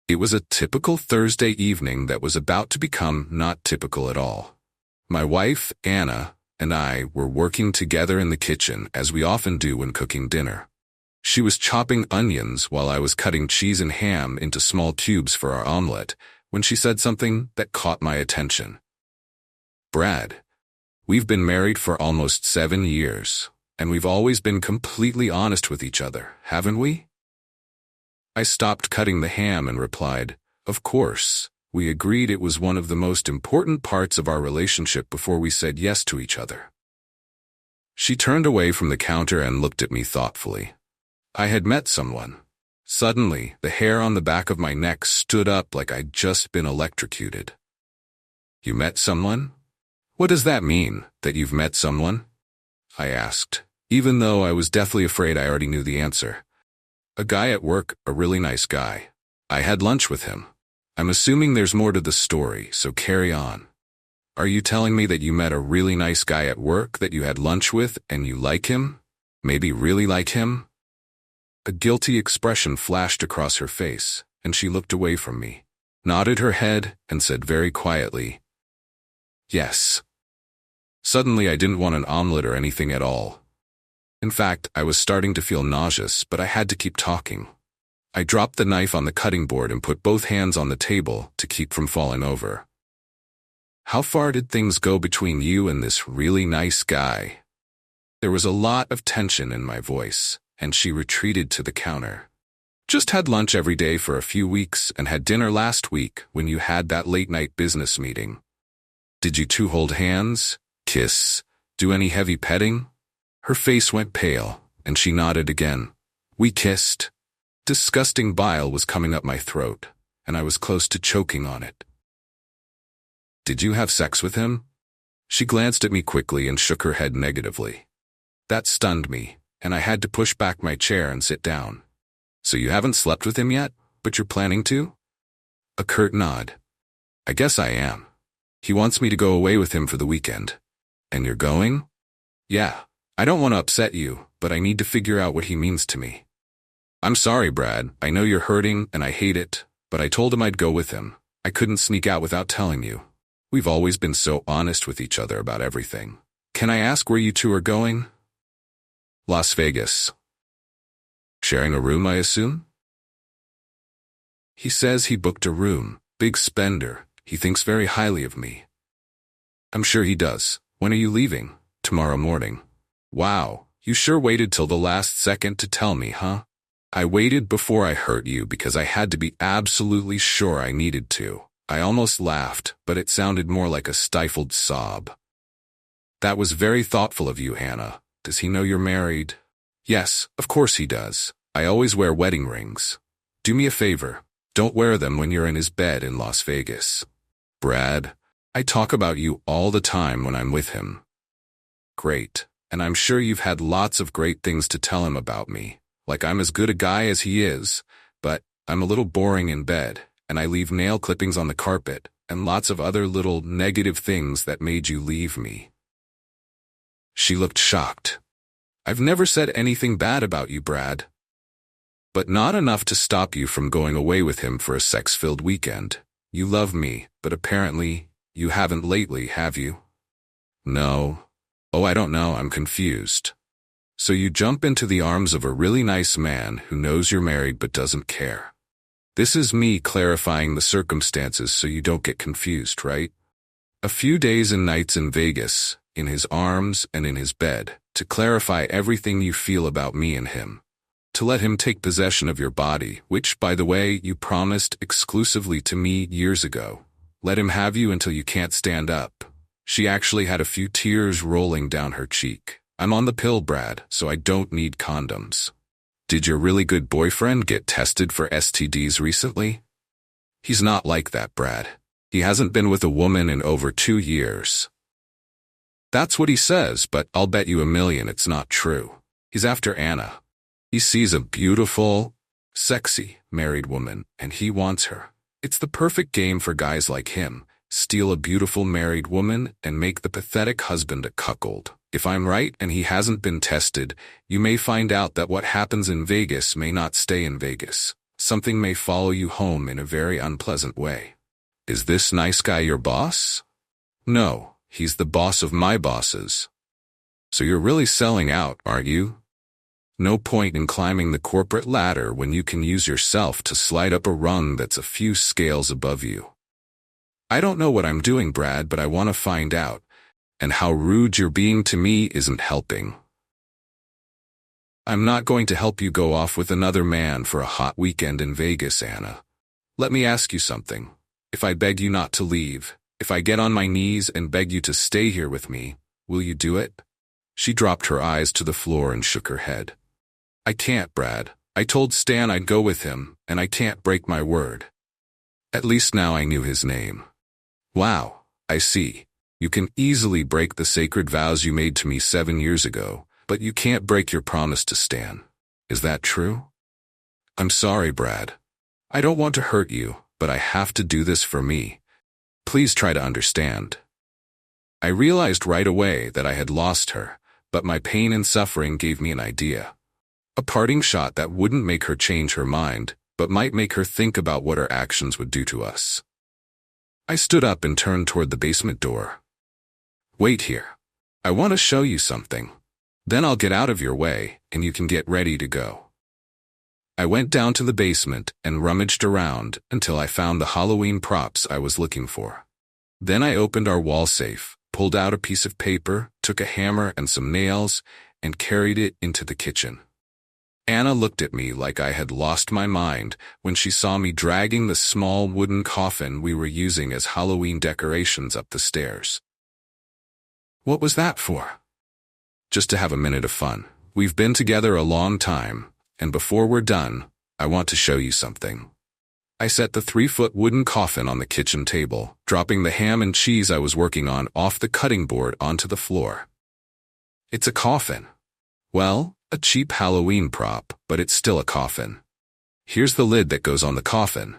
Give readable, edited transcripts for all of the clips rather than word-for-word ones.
It was a typical Thursday evening that was about to become not typical at all. My wife, Anna, and I were working together in the kitchen as we often do when cooking dinner. She was chopping onions while I was cutting cheese and ham into small cubes for our omelet when she said something that caught my attention. "Brad, we've been married for almost 7 years, and we've always been completely honest with each other, haven't we?" I stopped cutting the ham and replied, "Of course. We agreed it was one of the most important parts of our relationship before we said yes to each other." She turned away from the counter and looked at me thoughtfully. I had met someone. Suddenly, the hair on the back of my neck stood up like I'd just been electrocuted. "You met someone? What does that mean, that you've met someone?" I asked, even though I was deathly afraid I already knew the answer. "A guy at work, a really nice guy. I had lunch with him. I'm assuming there's more to the story, so carry on. Are you telling me that you met a really nice guy at work that you had lunch with and you like him? Maybe really like him?" A guilty expression flashed across her face, and she looked away from me, nodded her head, and said very quietly, "Yes." Suddenly I didn't want an omelet or anything at all. In fact, I was starting to feel nauseous, but I had to keep talking. I dropped the knife on the cutting board and put both hands on the table to keep from falling over. "How far did things go between you and this really nice guy?" There was a lot of tension in my voice, and she retreated to the counter. "Just had lunch every day for a few weeks and had dinner last week when you had that late-night business meeting." "Did you two hold hands, kiss, do any heavy petting?" Her face went pale, and she nodded again. "We kissed." Disgusting bile was coming up my throat, and I was close to choking on it. "Did you have sex with him?" She glanced at me quickly and shook her head negatively. That stunned me, and I had to push back my chair and sit down. "So you haven't slept with him yet, but you're planning to?" A curt nod. "I guess I am. He wants me to go away with him for the weekend." "And you're going?" "Yeah. I don't want to upset you, but I need to figure out what he means to me." "I'm sorry, Brad. I know you're hurting, and I hate it, but I told him I'd go with him. I couldn't sneak out without telling you. We've always been so honest with each other about everything. Can I ask where you two are going?" "Las Vegas." "Sharing a room, I assume?" "He says he booked a room. Big spender. He thinks very highly of me." "I'm sure he does. When are you leaving?" "Tomorrow morning." "Wow, you sure waited till the last second to tell me, huh?" "I waited before I hurt you because I had to be absolutely sure I needed to." I almost laughed, but it sounded more like a stifled sob. "That was very thoughtful of you, Hannah. Does he know you're married?" "Yes, of course he does. I always wear wedding rings. Do me a favor. Don't wear them when you're in his bed in Las Vegas." "Brad, I talk about you all the time when I'm with him." "Great, and I'm sure you've had lots of great things to tell him about me. Like I'm as good a guy as he is, but I'm a little boring in bed, and I leave nail clippings on the carpet, and lots of other little negative things that made you leave me." She looked shocked. "I've never said anything bad about you, Brad." "But not enough to stop you from going away with him for a sex-filled weekend. You love me, but apparently you haven't lately, have you?" "No." "Oh, I don't know, I'm confused." "So you jump into the arms of a really nice man who knows you're married but doesn't care. This is me clarifying the circumstances so you don't get confused, right? A few days and nights in Vegas, in his arms and in his bed, to clarify everything you feel about me and him. To let him take possession of your body, which, by the way, you promised exclusively to me years ago. Let him have you until you can't stand up." She actually had a few tears rolling down her cheek. "I'm on the pill, Brad, so I don't need condoms." "Did your really good boyfriend get tested for STDs recently?" "He's not like that, Brad. He hasn't been with a woman in over 2 years." "That's what he says, but I'll bet you $1 million it's not true. He's after Anna. He sees a beautiful, sexy, married woman, and he wants her. It's the perfect game for guys like him. Steal a beautiful married woman and make the pathetic husband a cuckold. If I'm right and he hasn't been tested, you may find out that what happens in Vegas may not stay in Vegas. Something may follow you home in a very unpleasant way. Is this nice guy your boss? No, he's the boss of my bosses. So you're really selling out, aren't you? No point in climbing the corporate ladder when you can use yourself to slide up a rung that's a few scales above you. I don't know what I'm doing, Brad, but I want to find out. And how rude you're being to me isn't helping. I'm not going to help you go off with another man for a hot weekend in Vegas, Anna. Let me ask you something. If I beg you not to leave, if I get on my knees and beg you to stay here with me, will you do it? She dropped her eyes to the floor and shook her head. I can't, Brad. I told Stan I'd go with him, and I can't break my word. At least now I knew his name. Wow, I see. You can easily break the sacred vows you made to me 7 years ago, but you can't break your promise to Stan. Is that true? I'm sorry, Brad. I don't want to hurt you, but I have to do this for me. Please try to understand. I realized right away that I had lost her, but my pain and suffering gave me an idea. A parting shot that wouldn't make her change her mind, but might make her think about what her actions would do to us. I stood up and turned toward the basement door. Wait here. I want to show you something. Then I'll get out of your way, and you can get ready to go. I went down to the basement and rummaged around until I found the Halloween props I was looking for. Then I opened our wall safe, pulled out a piece of paper, took a hammer and some nails, and carried it into the kitchen. Anna looked at me like I had lost my mind when she saw me dragging the small wooden coffin we were using as Halloween decorations up the stairs. What was that for? Just to have a minute of fun. We've been together a long time, and before we're done, I want to show you something. I set the 3-foot wooden coffin on the kitchen table, dropping the ham and cheese I was working on off the cutting board onto the floor. It's a coffin. Well, a cheap Halloween prop, but it's still a coffin. Here's the lid that goes on the coffin.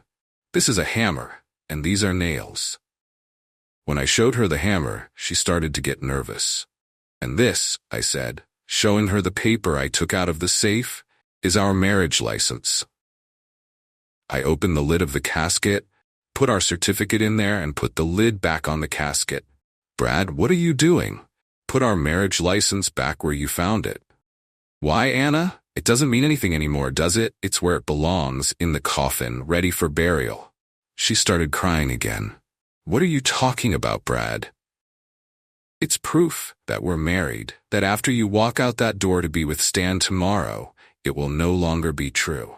This is a hammer, and these are nails. When I showed her the hammer, she started to get nervous. And this, I said, showing her the paper I took out of the safe, is our marriage license. I opened the lid of the casket, put our certificate in there, and put the lid back on the casket. Brad, what are you doing? Put our marriage license back where you found it. Why, Anna? It doesn't mean anything anymore, does it? It's where it belongs, in the coffin, ready for burial. She started crying again. What are you talking about, Brad? It's proof that we're married, that after you walk out that door to be with Stan tomorrow, it will no longer be true.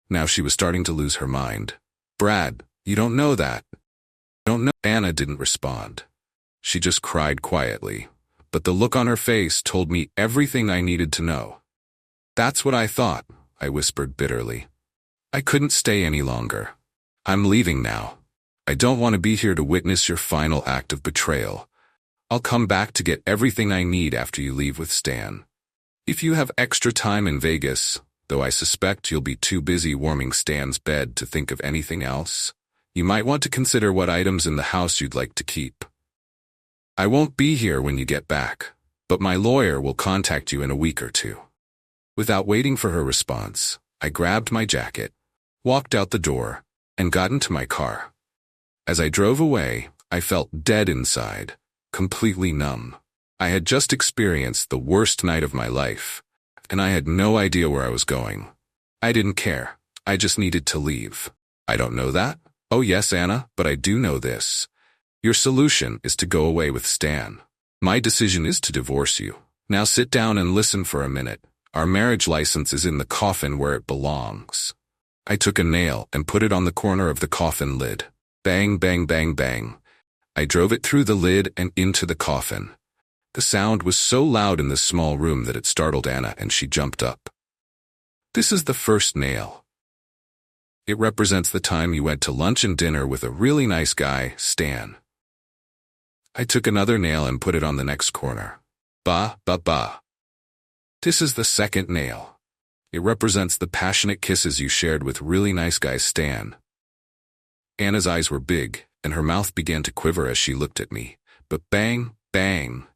Now she was starting to lose her mind. Brad, you don't know that. Don't know. Anna didn't respond. She just cried quietly, but the look on her face told me everything I needed to know. That's what I thought, I whispered bitterly. I couldn't stay any longer. I'm leaving now. I don't want to be here to witness your final act of betrayal. I'll come back to get everything I need after you leave with Stan. If you have extra time in Vegas, though I suspect you'll be too busy warming Stan's bed to think of anything else, you might want to consider what items in the house you'd like to keep. I won't be here when you get back, but my lawyer will contact you in a week or two. Without waiting for her response, I grabbed my jacket, walked out the door, and got into my car. As I drove away, I felt dead inside, completely numb. I had just experienced the worst night of my life, and I had no idea where I was going. I didn't care. I just needed to leave. I don't know that? Oh yes, Anna, but I do know this. Your solution is to go away with Stan. My decision is to divorce you. Now sit down and listen for a minute. Our marriage license is in the coffin where it belongs. I took a nail and put it on the corner of the coffin lid. Bang, bang, bang, bang. I drove it through the lid and into the coffin. The sound was so loud in the small room that it startled Anna, and she jumped up. This is the first nail. It represents the time you went to lunch and dinner with a really nice guy, Stan. I took another nail and put it on the next corner. Bah, bah, bah. This is the second nail. It represents the passionate kisses you shared with really nice guy Stan. Anna's eyes were big, and her mouth began to quiver as she looked at me. But bang, bang,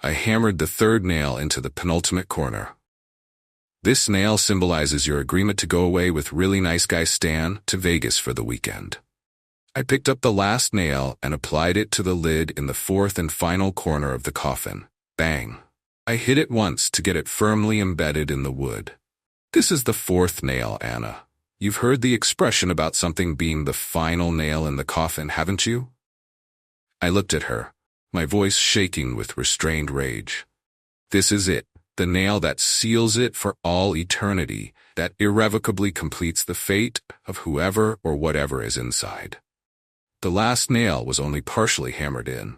I hammered the third nail into the penultimate corner. This nail symbolizes your agreement to go away with really nice guy Stan to Vegas for the weekend. I picked up the last nail and applied it to the lid in the fourth and final corner of the coffin. Bang. I hit it once to get it firmly embedded in the wood. This is the fourth nail, Anna. You've heard the expression about something being the final nail in the coffin, haven't you? I looked at her, my voice shaking with restrained rage. This is it, the nail that seals it for all eternity, that irrevocably completes the fate of whoever or whatever is inside. The last nail was only partially hammered in.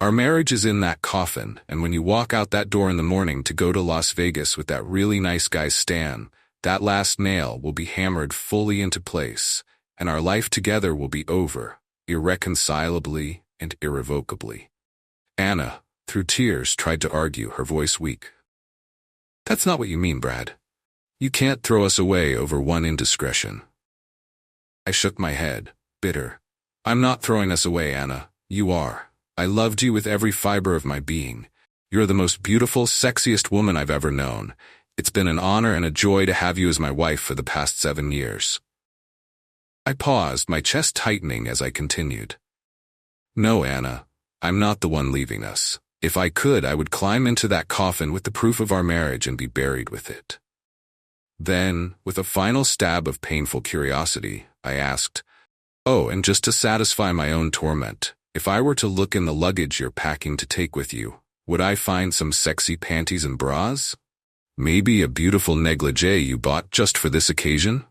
Our marriage is in that coffin, and when you walk out that door in the morning to go to Las Vegas with that really nice guy Stan, that last nail will be hammered fully into place, and our life together will be over, irreconcilably and irrevocably. Anna, through tears, tried to argue, her voice weak. That's not what you mean, Brad. You can't throw us away over one indiscretion. I shook my head, bitter. I'm not throwing us away, Anna. You are. I loved you with every fiber of my being. You're the most beautiful, sexiest woman I've ever known. It's been an honor and a joy to have you as my wife for the past 7 years. I paused, my chest tightening as I continued. No, Anna, I'm not the one leaving us. If I could, I would climb into that coffin with the proof of our marriage and be buried with it. Then, with a final stab of painful curiosity, I asked, oh, and just to satisfy my own torment, if I were to look in the luggage you're packing to take with you, would I find some sexy panties and bras? Maybe a beautiful negligee you bought just for this occasion?